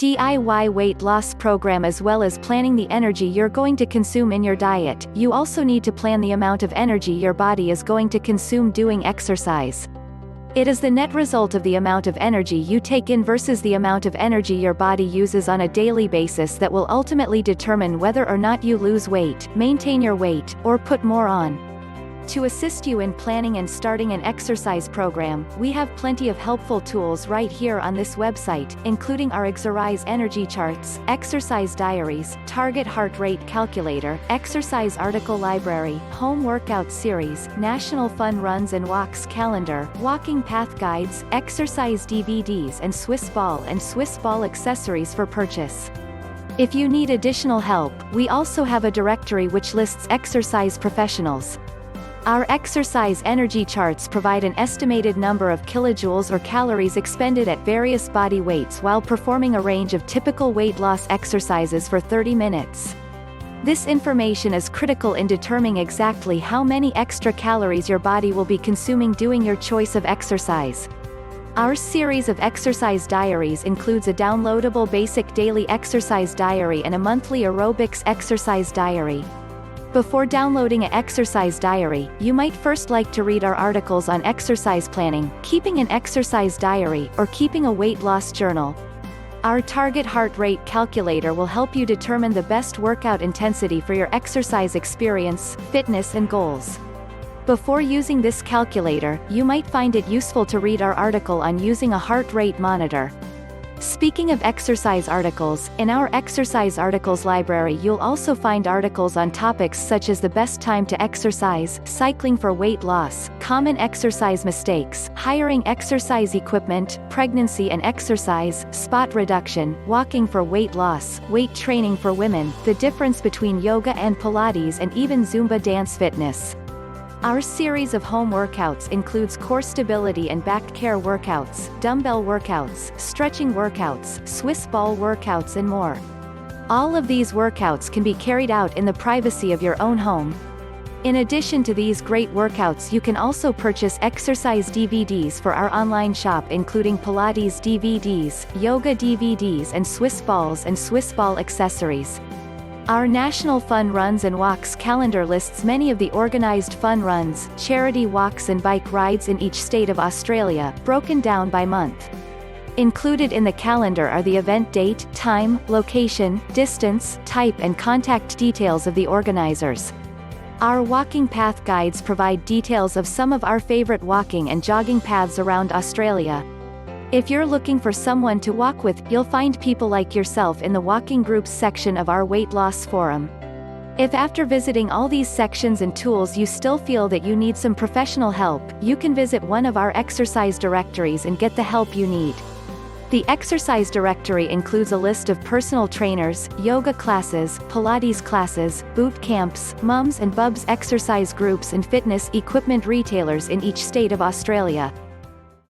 DIY weight loss program. As well as planning the energy you're going to consume in your diet, you also need to plan the amount of energy your body is going to consume doing exercise. It is the net result of the amount of energy you take in versus the amount of energy your body uses on a daily basis that will ultimately determine whether or not you lose weight, maintain your weight, or put more on. To assist you in planning and starting an exercise program, we have plenty of helpful tools right here on this website, including our exercise energy charts, exercise diaries, target heart rate calculator, exercise article library, home workout series, national fun runs and walks calendar, walking path guides, exercise DVDs, and Swiss ball accessories for purchase. If you need additional help, we also have a directory which lists exercise professionals. Our exercise energy charts provide an estimated number of kilojoules or calories expended at various body weights while performing a range of typical weight loss exercises for 30 minutes. This information is critical in determining exactly how many extra calories your body will be consuming doing your choice of exercise. Our series of exercise diaries includes a downloadable basic daily exercise diary and a monthly aerobics exercise diary. Before downloading an exercise diary, you might first like to read our articles on exercise planning, keeping an exercise diary, or keeping a weight loss journal. Our target heart rate calculator will help you determine the best workout intensity for your exercise experience, fitness, and goals. Before using this calculator, you might find it useful to read our article on using a heart rate monitor. Speaking of exercise articles, in our exercise articles library you'll also find articles on topics such as the best time to exercise, cycling for weight loss, common exercise mistakes, hiring exercise equipment, pregnancy and exercise, spot reduction, walking for weight loss, weight training for women, the difference between yoga and Pilates, and even Zumba dance fitness. Our series of home workouts includes core stability and back care workouts, dumbbell workouts, stretching workouts, Swiss ball workouts, and more. All of these workouts can be carried out in the privacy of your own home. In addition to these great workouts, you can also purchase exercise DVDs for our online shop, including Pilates DVDs, yoga DVDs, and Swiss ball accessories. Our National Fun Runs and Walks calendar lists many of the organized fun runs, charity walks and bike rides in each state of Australia, broken down by month. Included in the calendar are the event date, time, location, distance, type, and contact details of the organizers. Our walking path guides provide details of some of our favorite walking and jogging paths around Australia. If you're looking for someone to walk with, you'll find people like yourself in the walking groups section of our weight loss forum. If after visiting all these sections and tools you still feel that you need some professional help, you can visit one of our exercise directories and get the help you need. The exercise directory includes a list of personal trainers, yoga classes, Pilates classes, boot camps, mums and bubs exercise groups, and fitness equipment retailers in each state of Australia.